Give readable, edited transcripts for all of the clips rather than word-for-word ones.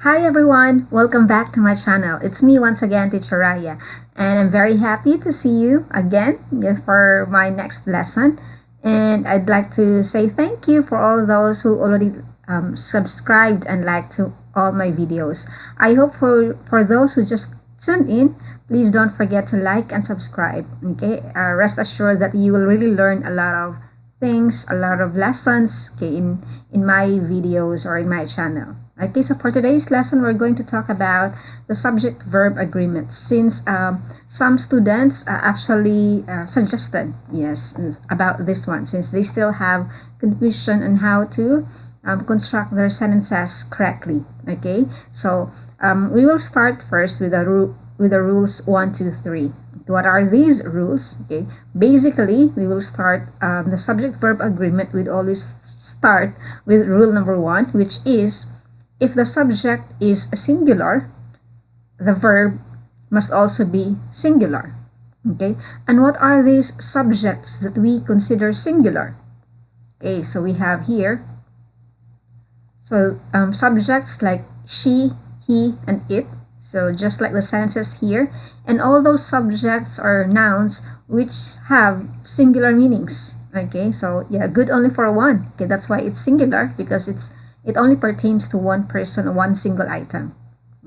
Hi everyone, welcome back to my channel. It's me once again, Teacher Raya, and I'm very happy to see you again for my next lesson. And I'd like to say thank you for all those who already subscribed and liked to all my videos. I hope for those who just tuned in, please don't forget to like and subscribe. Okay, rest assured that you will really learn a lot of things, a lot of lessons, okay, in my videos or in my channel. Okay, so for today's lesson, we're going to talk about the subject-verb agreement, since some students actually suggested, yes, about this one, since they still have confusion on how to construct their sentences correctly. Okay, so we will start first with the rules 1, 2, 3. What are these rules? Okay, basically, we will start the subject-verb agreement. We'd always start with rule number 1, which is if the subject is singular, the verb must also be singular. Okay, and what are these subjects that we consider singular? Okay, so we have here, so subjects like she, he, and it. So just like the sentences here, and all those subjects are nouns which have singular meanings. Okay, so yeah, good only for one. Okay, that's why it's singular, because it only pertains to one person, one single item.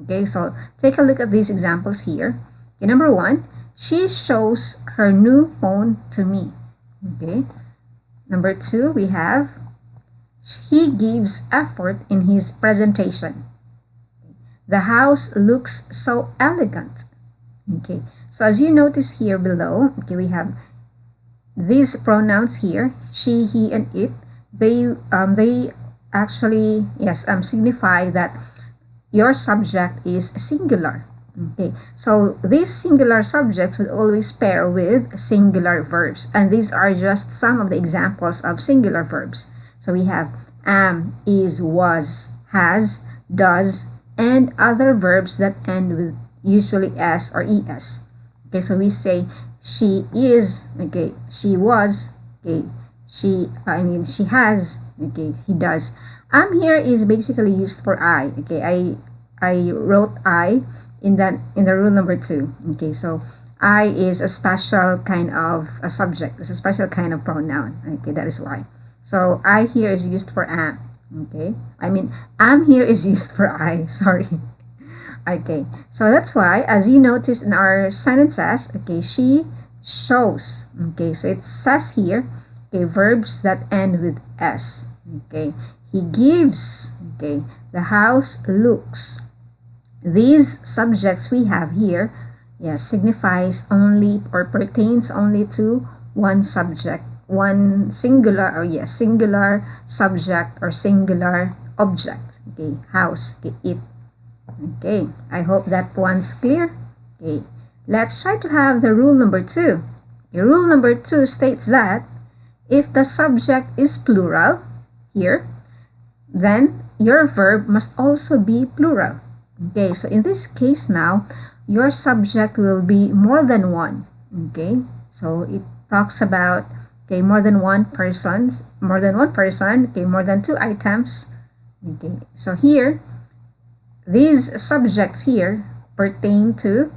Okay, so take a look at these examples here. Okay, number 1, she shows her new phone to me. Okay, number 2, we have he gives effort in his presentation. The house looks so elegant. Okay, so as you notice here below, okay, we have these pronouns here, she, he, and it. They actually, yes, signify that your subject is singular. Okay, so these singular subjects would always pair with singular verbs, and these are just some of the examples of singular verbs. So we have am, is, was, has, does, and other verbs that end with usually s or es. Okay, so we say she is, okay, she was, okay, she has, okay, he does. Here is basically used for I. Okay, I wrote I in the rule number 2. Okay, so I is a special kind of a subject. It's a special kind of pronoun. Okay, that is why. So I here is used for am. Okay, am here is used for I. Sorry. Okay, so that's why, as you notice in our sentences, okay, she shows. Okay, so it says here, okay, verbs that end with s. Okay, he gives. Okay, the house looks. These subjects we have here, yes, signifies only or pertains only to one subject, one singular, or yes, singular subject or singular object. Okay, house, okay, it. Okay, I hope that one's clear. Okay, let's try to have the rule number 2. Okay, rule number 2 states that if the subject is plural here, then your verb must also be plural. Okay, so in this case now, your subject will be more than one. Okay, so it talks about, okay, more than one person, okay, more than 2 items. Okay, so here, these subjects here pertain to,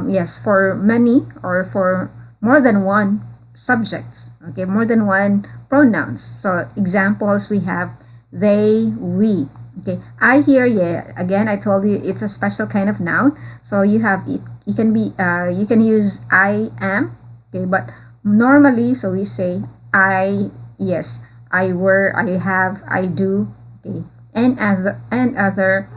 yes, for many or for more than one subjects, okay, more than one pronouns. So examples we have they, we. Okay, I here, yeah, again I told you it's a special kind of noun. So you have it, you can use I am, okay, but normally, so we say I, yes, I were, I have, I do, okay, and other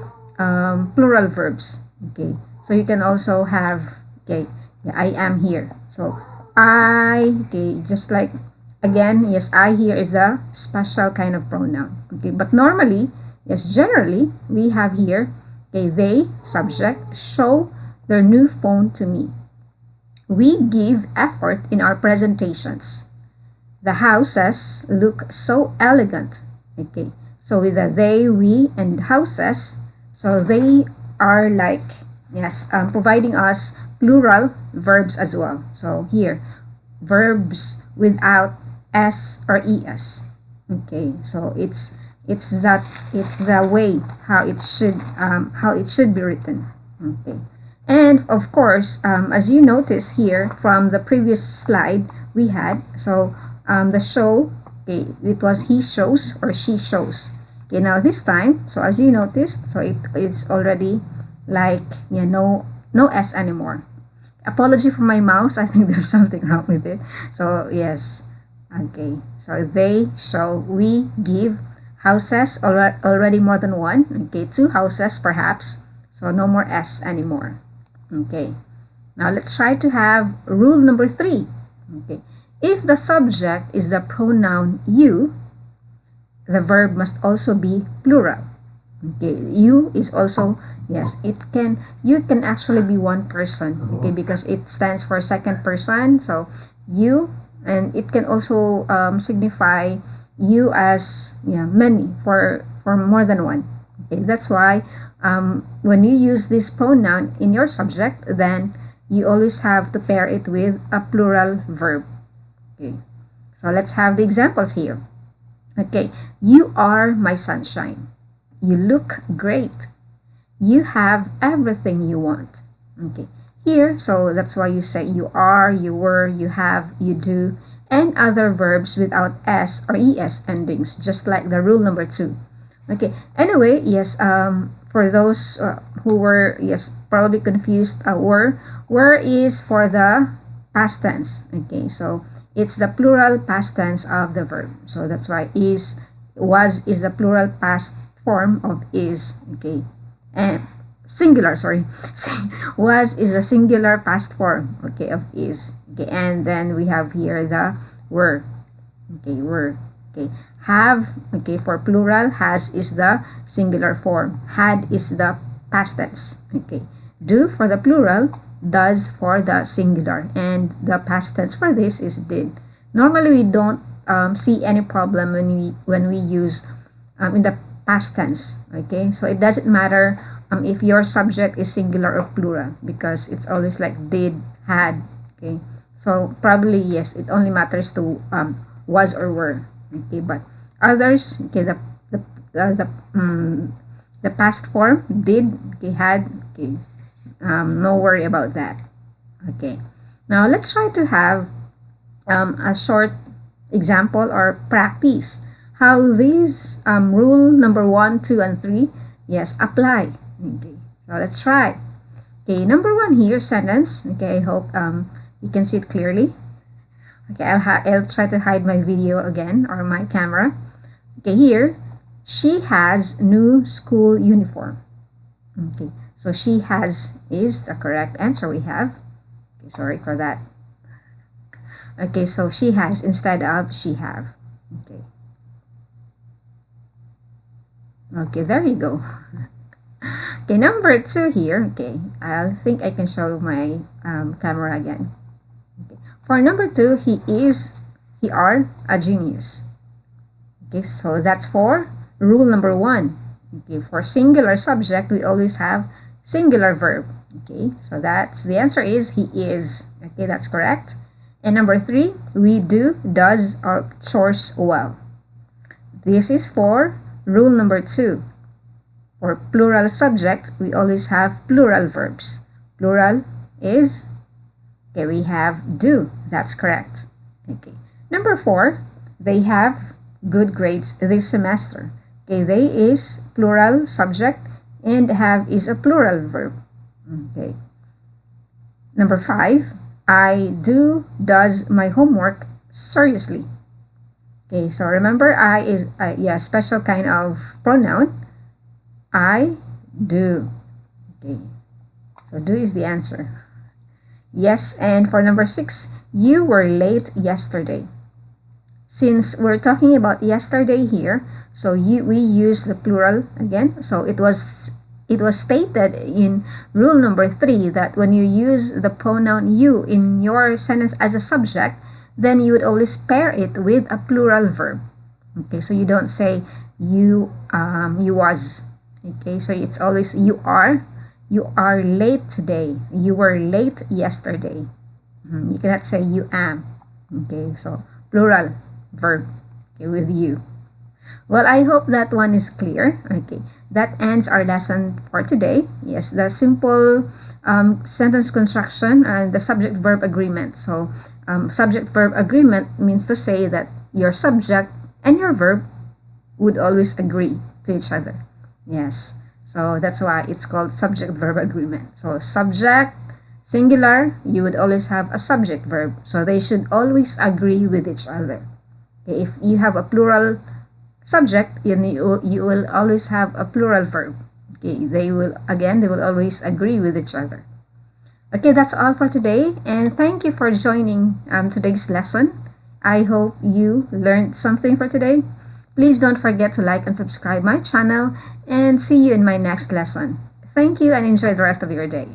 plural verbs. Okay, so you can also have, okay, yeah, I am here. So I, okay, just like, again, yes, I here is the special kind of pronoun. Okay, but normally, yes, generally, we have here, okay, they, subject, show their new phone to me. We give effort in our presentations. The houses look so elegant. Okay, so with the they, we, and houses, so they are like, yes, providing us plural verbs as well. So here, verbs without s or es. Okay, so it's it's the way how it should be written. Okay. And of course, as you notice here from the previous slide we had, so the show, okay, it was he shows or she shows. Okay, now this time, so as you noticed, so it's already like, yeah, no S anymore. Apology for my mouse. I think there's something wrong with it. So yes, okay. So they show, we give houses, already more than one. Okay, two houses perhaps. So no more S anymore. Okay. Now let's try to have rule number 3. Okay. If the subject is the pronoun you, the verb must also be plural. Okay, you is also, yes, you can actually be one person, okay, because it stands for second person. So you, and it can also signify you as, yeah, many, for more than one. Okay, that's why when you use this pronoun in your subject, then you always have to pair it with a plural verb. Okay, so let's have the examples here. Okay, you are my sunshine. You look great. You have everything you want. Okay, here, so that's why you say you are, you were, you have, you do, and other verbs without S or ES endings, just like the rule number 2. Okay, anyway, yes, for those who were, yes, probably confused, were is for the past tense. Okay, so it's the plural past tense of the verb. So that's why was is the plural past form of is. Okay, and singular, sorry, was is the singular past form, okay, of is. Okay, and then we have here the were. Okay, were. Okay, have, okay, for plural, has is the singular form, had is the past tense. Okay, do for the plural, does for the singular, and the past tense for this is did. Normally we don't see any problem when we use in the past tense. Okay, so it doesn't matter if your subject is singular or plural, because it's always like did, had. Okay, so probably yes, it only matters to was or were. Okay, but others, okay, the past form did, okay, had, okay, no worry about that. Okay, now let's try to have a short example or practice how these rule number 1, 2, and 3, yes, apply. Okay, so let's try. Okay, number 1 here, sentence. Okay, I hope you can see it clearly. Okay, I'll try to hide my video again, or my camera. Okay, here, she has new school uniform. Okay, so she has is the correct answer we have. Okay, sorry for that. Okay, so she has instead of she have. Okay. Okay, there you go. Okay, number 2 here. Okay, I think I can show my camera again. Okay. For number 2, he are a genius. Okay, so that's for rule number 1. Okay, for singular subject, we always have singular verb. Okay, so that's the answer is he is. Okay, that's correct. And number 3, we do, does, or chores well. This is for rule number 2. For plural subject, we always have plural verbs. Plural is, okay, we have do. That's correct. Okay. Number 4, they have good grades this semester. Okay, they is plural subject and have is a plural verb. Okay. Number 5, I do, does my homework seriously. Okay, so remember I is yeah, special kind of pronoun. I do. Okay, so do is the answer. Yes, and for number 6, you were late yesterday. Since we're talking about yesterday here, so we use the plural again. So it was stated in rule number 3 that when you use the pronoun you in your sentence as a subject, then you would always pair it with a plural verb. Okay, so you don't say you was. Okay, so it's always you are late today, you were late yesterday. You cannot say you am. Okay, so plural verb, okay, with you. Well, I hope that one is clear. Okay, that ends our lesson for today. Yes, the simple sentence construction and the subject-verb agreement. So, subject-verb agreement means to say that your subject and your verb would always agree to each other. Yes, so that's why it's called subject-verb agreement. So, subject, singular, you would always have a subject-verb. So, they should always agree with each other. Okay, if you have a plural subject, you will always have a plural verb. Okay, they will always agree with each other. Okay, that's all for today, and thank you for joining today's lesson. I hope you learned something for today. Please don't forget to like and subscribe my channel, and see you in my next lesson. Thank you and enjoy the rest of your day.